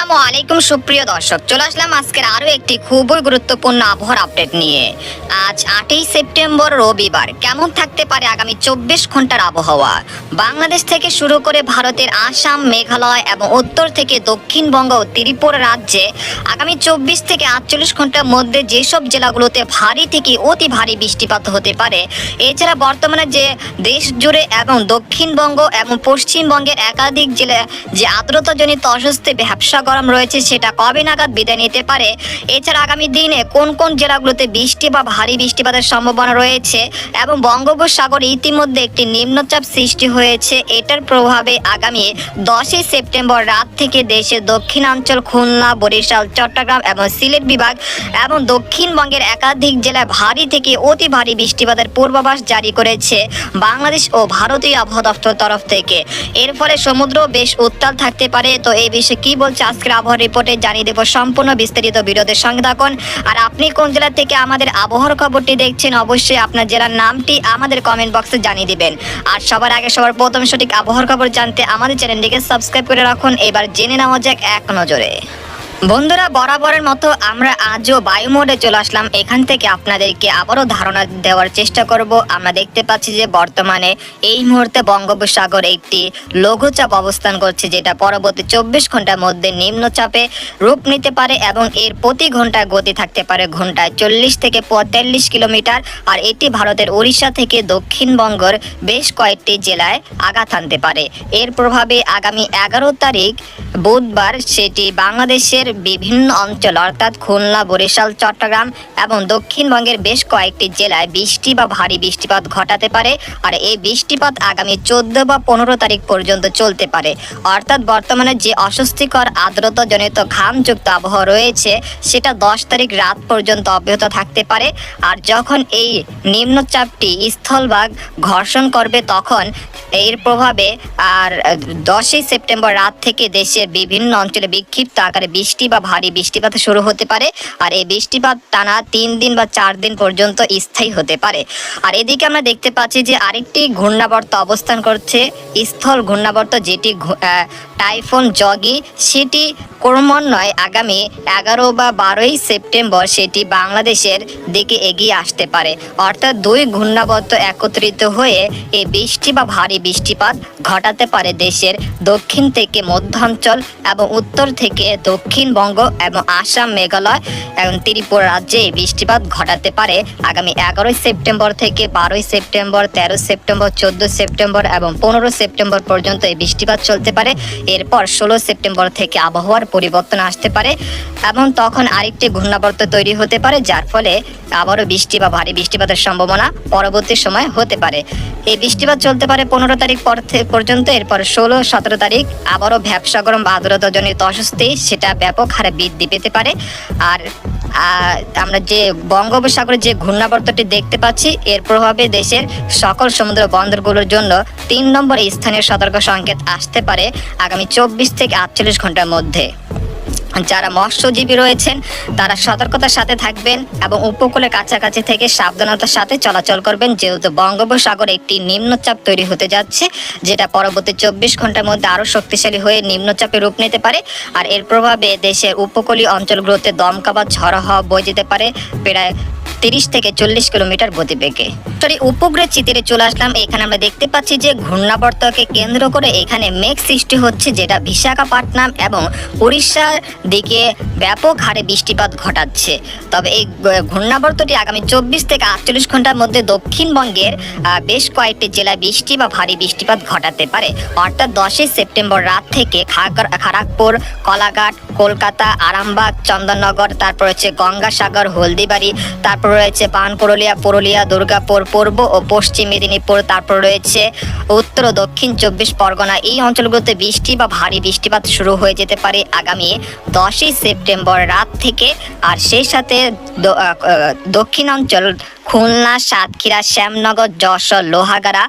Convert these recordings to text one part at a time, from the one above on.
আসসালামু আলাইকুম সুপ্রিয় দর্শক, চলে আসলাম আজকের আরও একটি খুবই গুরুত্বপূর্ণ আবহাওয়ার আপডেট নিয়ে। আজ 8ই সেপ্টেম্বর রবিবার। কেমন থাকতে পারে আগামী 24 ঘন্টার আবহাওয়া? বাংলাদেশ থেকে শুরু করে ভারতের আসাম, মেঘালয় এবং উত্তর থেকে দক্ষিণবঙ্গ ও ত্রিপুরা রাজ্যে আগামী 24 থেকে 48 ঘন্টার মধ্যে যেসব জেলাগুলোতে ভারী থেকে অতি ভারী বৃষ্টিপাত হতে পারে। এছাড়া বর্তমানে যে দেশ জুড়ে এবং দক্ষিণবঙ্গ এবং পশ্চিমবঙ্গের একাধিক জেলায় যে আর্দ্রতাজনিত অস্বস্তি ভ্যাপসা গরম রয়েছে, সেটা কবে নাগাদ বিদায় নিতে পারে। এছাড়া আগামী দিনে কোন কোন জেলাগুলোতে বৃষ্টি বা ভারী বৃষ্টিপাতের সম্ভাবনা রয়েছে এবং বঙ্গোপসাগরে ইতিমধ্যে একটি নিম্নচাপ সৃষ্টি হয়েছে, এটার প্রভাবে আগামী 10ই সেপ্টেম্বর রাত থেকে দেশের দক্ষিণাঞ্চল, খুলনা, বরিশাল, চট্টগ্রাম এবং সিলেট বিভাগ এবং দক্ষিণবঙ্গের একাধিক জেলায় ভারী থেকে অতি ভারী বৃষ্টিপাতের পূর্বাভাস জারি করেছে বাংলাদেশ ও ভারতীয় আবহাওয়া দপ্তর তরফ থেকে। এর ফলে সমুদ্র বেশ উত্তাল থাকতে পারে। তো এই বিষয়ে কি বলছে আজকের আবহাওয়া রিপোর্টে জানিয়ে দেব সম্পূর্ণ বিস্তারিত। ভিডিওদের সঙ্গে থাকুন। আর আপনি কোন জেলা থেকে আমাদের আবহাওয়ার খবরটি দেখছেন, অবশ্যই আপনার জেলার নামটি আমাদের কমেন্ট বক্সে জানিয়ে দিবেন। আর সবার আগে সবার প্রথম সঠিক আবহাওয়ার খবর জানতে আমাদের চ্যানেলটিকে সাবস্ক্রাইব করে রাখুন। এবার জেনে নেওয়া যাক এক নজরে। বন্ধুরা, বরাবরের মতো আমরা আজও বায়ু মোডে চলে আসলাম। এখান থেকে আপনাদেরকে আবারও ধারণা দেওয়ার চেষ্টা করব। আমরা দেখতে পাচ্ছি যে বর্তমানে এই মুহূর্তে বঙ্গোপসাগর একটি লঘুচাপ অবস্থান করছে, যেটা পরবর্তী 24 ঘন্টার মধ্যে নিম্নচাপে রূপ নিতে পারে এবং এর প্রতি ঘন্টায় গতি থাকতে পারে ঘন্টায় 40 থেকে 45 কিলোমিটার। আর এটি ভারতের উড়িষ্যা থেকে দক্ষিণবঙ্গের বেশ কয়েকটি জেলায় আঘাত আনতে পারে। এর প্রভাবে আগামী 11 তারিখ বুধবার সেটি বাংলাদেশের বিভিন্ন অঞ্চল অর্থাৎ খুলনা, বরিশাল, চট্টগ্রাম এবং দক্ষিণবঙ্গের বেশ কয়েকটি জেলায় বৃষ্টি বা ভারী বৃষ্টিপাত ঘটাতে পারে। আর এই বৃষ্টিপাত আগামী 14 বা 15 তারিখ পর্যন্ত চলতে পারে। অর্থাৎ বর্তমানে যে অস্বস্তিকর আর্দ্রতাজনিত ঘামযুক্ত আবহাওয়া রয়েছে, সেটা 10 তারিখ রাত পর্যন্ত অব্যাহত থাকতে পারে। আর যখন এই নিম্নচাপটি স্থলভাগ ঘর্ষণ করবে, তখন এর প্রভাবে আর 10ই সেপ্টেম্বর রাত থেকে দেশের বিভিন্ন অঞ্চলে বিক্ষিপ্ত আকারে বৃষ্টি বা ভারী বৃষ্টিপাত শুরু হতে পারে। আর এই বৃষ্টিপাত টানা 3 দিন বা 4 দিন পর্যন্ত স্থায়ী হতে পারে। আর এদিকে আমরা দেখতে পাচ্ছি যে আরেকটি ঘূর্ণাবর্ত অবস্থান করছে, স্থল ঘূর্ণাবর্ত, যেটি টাইফুন জগি। সেটি ক্রমান্বয়ে আগামী 11 বা 12ই সেপ্টেম্বর সেটি বাংলাদেশের দিকে এগিয়ে আসতে পারে। অর্থাৎ দুই ঘূর্ণাবর্ত একত্রিত হয়ে এই বৃষ্টি বা ভারী বৃষ্টিপাত ঘটাতে পারে দেশের দক্ষিণ থেকে মধ্যাঞ্চল এবং উত্তর থেকে দক্ষিণবঙ্গ এবং আসাম, মেঘালয় এবং ত্রিপুরা রাজ্যে এই বৃষ্টিপাত ঘটাতে পারে আগামী 11ই সেপ্টেম্বর থেকে 12ই সেপ্টেম্বর, 13 সেপ্টেম্বর, 14 সেপ্টেম্বর এবং 15 সেপ্টেম্বর পর্যন্ত এই বৃষ্টিপাত চলতে পারে। এরপর 16 সেপ্টেম্বর থেকে আবহাওয়ার পরিবর্তন আসতে পারে এবং তখন আরেকটি ঘূর্ণাবর্ত তৈরি হতে পারে, যার ফলে আবারও বৃষ্টি বা ভারী বৃষ্টিপাতের সম্ভাবনা পরবর্তী সময় হতে পারে। এই বৃষ্টিপাত চলতে পারে 15 তারিখ পর্যন্ত। এরপর 16, 17 তারিখ আবারও ভ্যাপসা গরম বা আর্দ্রতাজনিত অস্বস্তি সেটা ব্যাপক হারে বৃদ্ধি পেতে পারে। আর আমরা যে বঙ্গোপসাগরে যে ঘূর্ণাবর্তটি দেখতে পাচ্ছি, এর প্রভাবে দেশের সকল সমুদ্র বন্দরগুলোর জন্য 3 নম্বর স্থানীয় সতর্ক সংকেত আসতে পারে আগামী 24 থেকে 48 ঘন্টার মধ্যে। যারা মৎস্যজীবী রয়েছেন তারা সতর্কতার সাথে থাকবেন এবং উপকূলের কাছাকাছি থেকে সাবধানতার সাথে চলাচল করবেন, যেহেতু বঙ্গোপসাগরে একটি নিম্নচাপ তৈরি হতে যাচ্ছে, যেটা পরবর্তী 24 ঘন্টার মধ্যে আরও শক্তিশালী হয়ে নিম্নচাপে রূপ নিতে পারে। আর এর প্রভাবে দেশের উপকূলীয় অঞ্চলগুলোতে দমকা বা ঝড়ো হাওয়া বয়ে যেতে পারে প্রায় 30 থেকে 40 কিলোমিটার গতিবেগে। উপগ্রহ চিত্রে চলে আসলাম। এখানে আমরা দেখতে পাচ্ছি যে ঘূর্ণাবর্তকে কেন্দ্র করে এখানে মেঘ সৃষ্টি হচ্ছে, যেটা বিশাখাপট্টনম এবং উড়িষ্যার দিকে ব্যাপক হারে বৃষ্টিপাত ঘটাচ্ছে। তবে এই ঘূর্ণাবর্তটি আগামী 24 থেকে 48 ঘন্টার মধ্যে দক্ষিণবঙ্গের বেশ কয়েকটি জেলায় বৃষ্টি বা ভারী বৃষ্টিপাত ঘটাতে পারে। অর্থাৎ 10ই সেপ্টেম্বর রাত থেকে খড়গপুর, কলাঘাট, কলকাতা, আরামবাগ, চন্দননগর, তারপর হচ্ছে গঙ্গাসাগর, হলদিবাড়ি, তারপর রয়েছে পানপুরুলিয়া, পুরুলিয়া, দুর্গাপুর, পূর্ব ও পশ্চিম মেদিনীপুর, তারপর রয়েছে উত্তর ও দক্ষিণ 24 পরগনা। এই অঞ্চলগুলোতে বৃষ্টি বা ভারী বৃষ্টিপাত শুরু হয়ে যেতে পারে আগামী 10ই সেপ্টেম্বর রাত থেকে। আর সেই সাথে দক্ষিণাঞ্চল খুলনা, সাতক্ষীরা, শ্যামনগর, যশোর, লোহাগাড়া,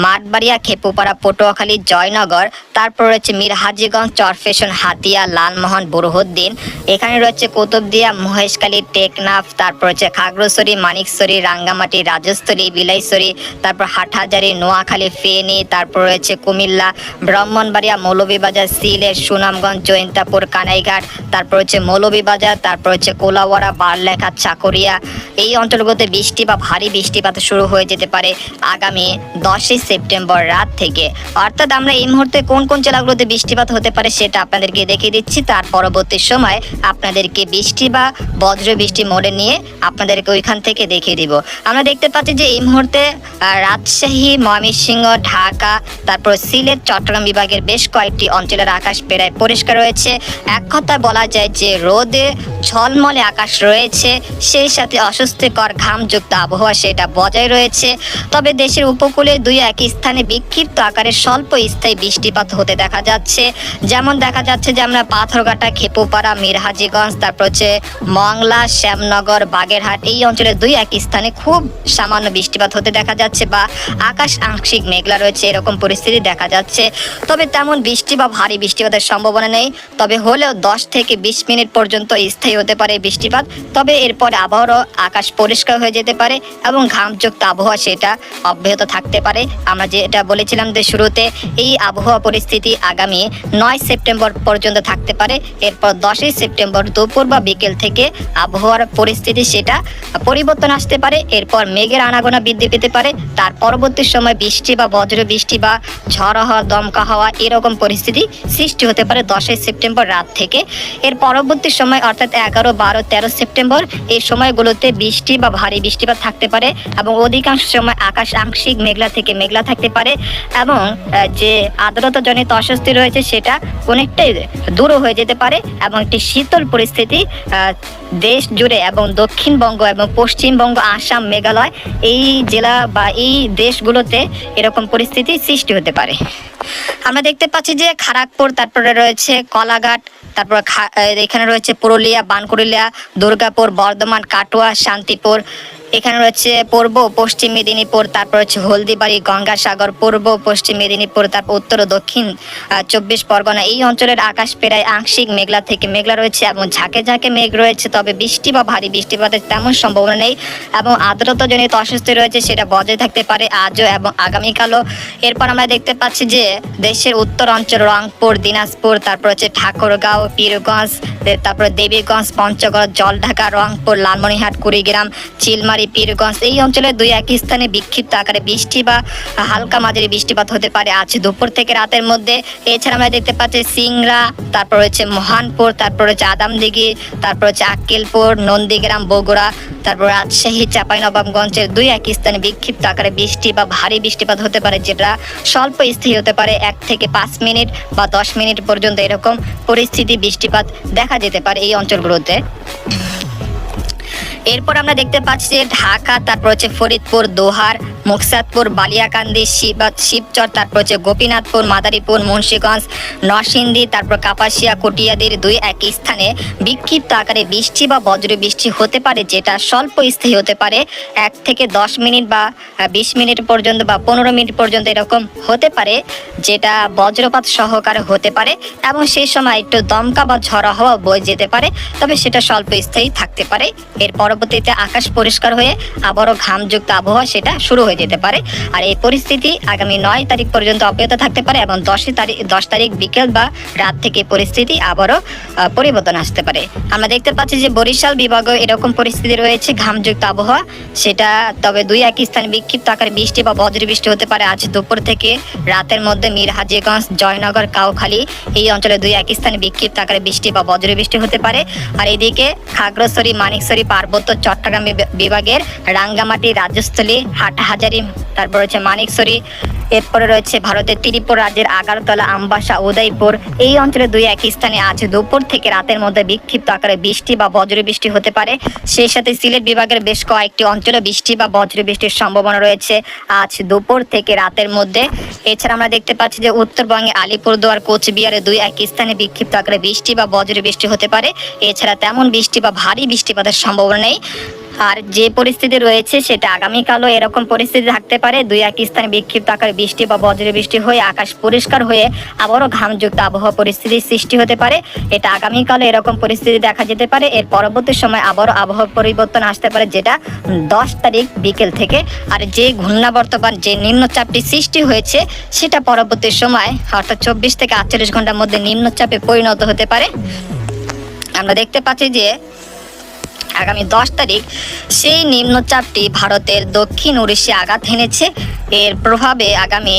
মাঠবাড়িয়া, খেপুপাড়া, পটুয়াখালী, জয়নগর, তারপর রয়েছে মিরহাজিগঞ্জ, চরফেশন, হাতিয়া, লালমোহন, বুরহুদ্দিন। এখানে রয়েছে কুতুবদিয়া, মহেশখালী, টেকনাফ, তারপর রয়েছে খাগড়াছড়ি, মানিকছড়ি, রাঙ্গামাটি, রাজস্থলী, বিলাইছড়ি, তারপর হাটহাজারী, নোয়াখালী, ফেনী, তারপর রয়েছে কুমিল্লা, ব্রাহ্মণবাড়িয়া, মৌলভীবাজার, সিলেট, সুনামগঞ্জ, জৈন্তাপুর, কানাইঘাট, তারপর হচ্ছে মৌলভীবাজার, তারপর হচ্ছে কোলাউড়া, বারলেখা, চাকুরিয়া। এই অঞ্চলগুলোতে বৃষ্টি বা ভারী বৃষ্টিপাত শুরু হয়ে যেতে পারে আগামী 10ই সেপ্টেম্বর রাত থেকে। অর্থাৎ আমরা এই মুহূর্তে কোন কোন জেলাগুলোতে বৃষ্টিপাত হতে পারে সেটা আপনাদেরকে দেখিয়ে দিচ্ছি। তার পরবর্তী সময় আপনাদেরকে বৃষ্টি বা বজ্র বৃষ্টি মোড়ে নিয়ে আপনাদেরকে ওইখান থেকে দেখিয়ে দিব। আমরা দেখতে পাচ্ছি যে এই মুহূর্তে রাজশাহী, ময়মনসিংহ, ঢাকা, তারপর সিলেট, চট্টগ্রাম বিভাগের বেশ কয়েকটি অঞ্চলের আকাশ প্রায় পরিষ্কার রয়েছে। এক কথায় বলা যায় যে রোদে ঝলমলে আকাশ রয়েছে, সেই সাথে অস্বস্তিকর ঘামযুক্ত আবহাওয়া সেটা বজায় রয়েছে। তবে দেশের উপকূলে দুই এক স্থানে বিক্ষিপ্ত আকারে স্বল্প স্থায়ী বৃষ্টিপাত হতে দেখা যাচ্ছে। যেমন দেখা যাচ্ছে যে আমরা পাথরঘাটা, খেপুপাড়া, মিরহাজিগঞ্জ, তারপর হচ্ছে মংলা, শ্যামনগর, বাগেরহাট এই অঞ্চলে দুই এক স্থানে খুব সামান্য বৃষ্টিপাত হতে দেখা যাচ্ছে বা আকাশ আংশিক মেঘলা রয়েছে, এরকম পরিস্থিতি দেখা যাচ্ছে। তবে তেমন বৃষ্টি বা ভারী বৃষ্টিপাতের সম্ভাবনা নেই, তবে হলেও 10 থেকে 20 মিনিট পর্যন্ত স্থায়ী হতে পারে বৃষ্টিপাত। তবে এরপরে আবহাওয়া আকাশ পরিষ্কার হয়ে যেতে পারে এবং ঘামযুক্ত আবহাওয়া সেটা অব্যাহত থাকতে পারে। আমরা যেটা বলেছিলাম যে শুরুতে, এই আবহাওয়া পরিস্থিতি আগামী 9 সেপ্টেম্বর পর্যন্ত থাকতে পারে। এরপর 10ই সেপ্টেম্বর দুপুর বা বিকেল থেকে আবহাওয়ার পরিস্থিতি সেটা পরিবর্তন আসতে পারে। এরপর মেঘের আনাগোনা বৃদ্ধি পেতে পারে। তার পরবর্তী সময় বৃষ্টি বা বজ্র বৃষ্টি বা ঝড় হওয়া, দমকা হওয়া এরকম পরিস্থিতি সৃষ্টি হতে পারে 10ই সেপ্টেম্বর রাত থেকে। এর পরবর্তী সময় অর্থাৎ 11, 12, 13 সেপ্টেম্বর এই সময়গুলোতে বৃষ্টি বা ভারী বৃষ্টিপাত থাকতে পারে এবং অধিকাংশ সময় আকাশ আংশিক মেঘলা থেকে মেঘলা থাকতে পারে এবং যে আর্দ্রতাজনিত অস্বস্তি রয়েছে সেটা অনেকটাই দূর হয়ে যেতে পারে এবং একটি শীতল পরিস্থিতি দেশ জুড়ে এবং দক্ষিণবঙ্গ এবং পশ্চিমবঙ্গ, আসাম, মেঘালয় এই জেলা বা এই দেশগুলোতে এরকম পরিস্থিতি সৃষ্টি হতে পারে। আমরা দেখতে পাচ্ছি যে খড়গপুর, তারপরে রয়েছে কলাঘাট, তারপর এখানে রয়েছে পুরুলিয়া, বানকুড়িয়া, দুর্গাপুর, বর্ধমান, কাটোয়া, শান্তিপুর, এখানে রয়েছে পূর্ব পশ্চিম মেদিনীপুর, তারপর হচ্ছে হলদিবাড়ি, গঙ্গাসাগর, পূর্ব পশ্চিম মেদিনীপুর, তারপর উত্তর ও দক্ষিণ 24 পরগনা এই অঞ্চলের আকাশ প্রায় আংশিক মেঘলা থেকে মেঘলা রয়েছে এবং ঝাঁকে ঝাঁকে মেঘ রয়েছে। তবে বৃষ্টি বা ভারী বৃষ্টিপাতের তেমন সম্ভাবনা নেই এবং আর্দ্রতাজনিত অস্বস্তি রয়েছে সেটা বজায় থাকতে পারে আজও এবং আগামীকালও। এরপর আমরা দেখতে পাচ্ছি যে দেশের উত্তর অঞ্চল রংপুর, দিনাজপুর, তারপর হচ্ছে ঠাকুরগাঁও, পীরগঞ্জ, তারপরে দেবীগঞ্জ, পঞ্চগড়, জলঢাকা, রংপুর, লালমনিরহাট, কুড়িগ্রাম, চিলমারি, পীরগঞ্জ এই অঞ্চলে দুই এক স্থানে বিক্ষিপ্ত আকারে বৃষ্টি বা হালকা মাঝারি বৃষ্টিপাত হতে পারে আজ দুপুর থেকে রাতের মধ্যে। এছাড়া আমরা দেখতে পাচ্ছি সিংড়া, তারপর হচ্ছে মহানপুর, তারপর হচ্ছে আদামদিঘি, তারপর হচ্ছে আক্কেলপুর, নন্দীগ্রাম, বগুড়া, তারপর রাজশাহী, চাঁপাইনবাবগঞ্জের দুই এক স্থানে বিক্ষিপ্ত আকারে বৃষ্টি বা ভারী বৃষ্টিপাত হতে পারে, যেটা স্বল্প স্থায়ী হতে পারে 1 থেকে 5 মিনিট বা 10 মিনিট পর্যন্ত এরকম পরিস্থিতি বৃষ্টিপাত দেখা যেতে পারে এই অঞ্চলগুলোতে। এরপর আমরা দেখতে পাচ্ছি যে ঢাকা, তারপর হচ্ছে ফরিদপুর, দোহার, মুকসাদপুর, বালিয়াকান্দি, শিবচর, তারপর হচ্ছে গোপীনাথপুর, মাদারীপুর, মুন্সিগঞ্জ, নরসিংদী, তারপর কাপাসিয়া, কটিয়াদির দুই এক স্থানে বিক্ষিপ্ত আকারে বৃষ্টি বা বজ্র বৃষ্টি হতে পারে, যেটা স্বল্প স্থায়ী হতে পারে 1 থেকে 10 মিনিট বা 20 মিনিট পর্যন্ত বা 15 মিনিট পর্যন্ত এরকম হতে পারে, যেটা বজ্রপাত সহকারে হতে পারে এবং সেই সময় একটু দমকা বা ঝড়ো হাওয়া বয়ে যেতে পারে, তবে সেটা স্বল্প স্থায়ী থাকতে পারে। এর পরবর্তীতে আকাশ পরিষ্কার হয়ে আবারও ঘামযুক্ত আবহাওয়া সেটা শুরু হয়ে যেতে পারে। আর এই পরিস্থিতি আগামী 9 তারিখ পর্যন্ত অব্যাহত থাকতে পারে এবং 10 তারিখ বিকেল বা রাত থেকে পরিস্থিতি আবারও পরিবর্তন আসতে পারে। আমরা দেখতে পাচ্ছি যে বরিশাল বিভাগে এরকম পরিস্থিতি রয়েছে, ঘামযুক্ত আবহাওয়া সেটা। তবে দুই এক স্থানে বিক্ষিপ্ত আকারে বৃষ্টি বা বজ্র বৃষ্টি হতে পারে আজ দুপুর থেকে রাতের মধ্যে মিরহাজিগঞ্জ, জয়নগর, কাউখালী এই অঞ্চলে দুই এক স্থানে বিক্ষিপ্ত আকারে বৃষ্টি বা বজ্র বৃষ্টি হতে পারে। আর এদিকে খাগড়াছড়ি, মানিকছড়ি, পার্বত্য চট্টগ্রাম বিভাগের রাঙ্গামাটি, রাজস্থলী, হাটহাজারী, তারপর হচ্ছে মানিকছড়ি, এরপরে রয়েছে ভারতের ত্রিপুরা রাজ্যের আগারতলা, আমবাসা, উদয়পুর এই অঞ্চলে দুই এক স্থানে আজ দুপুর থেকে রাতের মধ্যে বিক্ষিপ্ত আকারে বৃষ্টি বা বজ্র বৃষ্টি হতে পারে। সেই সাথে সিলেট বিভাগের বেশ কয়েকটি অঞ্চলে বৃষ্টি বা বজ্র বৃষ্টির সম্ভাবনা রয়েছে আজ দুপুর থেকে রাতের মধ্যে। এছাড়া আমরা দেখতে পাচ্ছি যে উত্তরবঙ্গে আলিপুরদুয়ার, কোচবিহারে দুই এক স্থানে বিক্ষিপ্ত আকারে বৃষ্টি বা বজ্র বৃষ্টি হতে পারে। এছাড়া তেমন বৃষ্টি বা ভারী বৃষ্টিপাতের সম্ভাবনা নেই। আর যে পরিস্থিতি রয়েছে সেটা আগামীকালও এরকম পরিস্থিতি থাকতে পারে। দুই এক স্থানে বিক্ষিপ্ত আকারে বৃষ্টি বা বজ্র বৃষ্টি হয়ে আকাশ পরিষ্কার হয়ে আবারও ঘামযুক্ত আবহাওয়া পরিস্থিতির সৃষ্টি হতে পারে। এটা আগামীকালও এরকম পরিস্থিতি দেখা যেতে পারে। এর পরবর্তী সময় আবারও আবহাওয়া পরিবর্তন আসতে পারে, যেটা 10 তারিখ বিকেল থেকে। আর যে ঘূর্ণাবর্ত বা যে নিম্নচাপটি সৃষ্টি হয়েছে সেটা পরবর্তী সময় অর্থাৎ 24 থেকে 48 ঘন্টার মধ্যে নিম্নচাপে পরিণত হতে পারে। আমরা দেখতে পাচ্ছি যে আগামী 10 তারিখ সেই নিম্নচাপটি ভারতের দক্ষিণ ওড়িশে আঘাত হেনেছে। এর প্রভাবে আগামী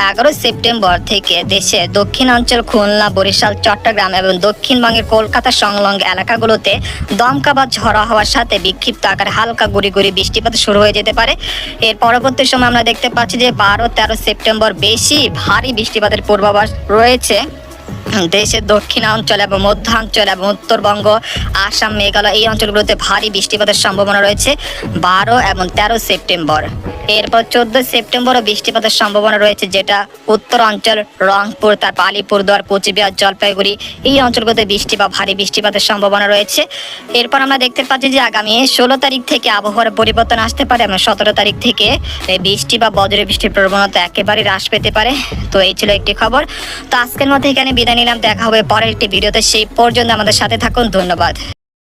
11 সেপ্টেম্বর থেকে দেশের দক্ষিণাঞ্চল খুলনা, বরিশাল, চট্টগ্রাম এবং দক্ষিণবঙ্গের কলকাতা সংলগ্ন এলাকাগুলোতে দমকা বা ঝড়ো হওয়ার সাথে বিক্ষিপ্ত আকারে হালকা গুড়ি গুড়ি বৃষ্টিপাত শুরু হয়ে যেতে পারে। এর পরবর্তী সময় আমরা দেখতে পাচ্ছি যে 12-13 সেপ্টেম্বর বেশি ভারী বৃষ্টিপাতের পূর্বাভাস রয়েছে। দেশের দক্ষিণাঞ্চল এবং মধ্যাঞ্চল এবং উত্তরবঙ্গ, আসাম, মেঘালয় এই অঞ্চলগুলোতে ভারী বৃষ্টিপাতের সম্ভাবনা রয়েছে 12 এবং 13 সেপ্টেম্বর। এরপর 14 সেপ্টেম্বরও বৃষ্টিপাতের সম্ভাবনা রয়েছে, যেটা উত্তরাঞ্চল, রংপুর, তারপর আলিপুরদুয়ার, কোচবিহার, জলপাইগুড়ি এই অঞ্চলগুলোতে বৃষ্টি বা ভারী বৃষ্টিপাতের সম্ভাবনা রয়েছে। এরপর আমরা দেখতে পাচ্ছি যে আগামী 16 তারিখ থেকে আবহাওয়ার পরিবর্তন আসতে পারে এবং 17 তারিখ থেকে বৃষ্টি বা বজ্র বৃষ্টির প্রবণতা একেবারে হ্রাস পেতে পারে। তো এই ছিল একটি খবর। তো আজকের মধ্যে এখানে বিদায় নিলাম, দেখা হবে পরের একটি ভিডিওতে। সেই পর্যন্ত আমাদের সাথে থাকুন, ধন্যবাদ।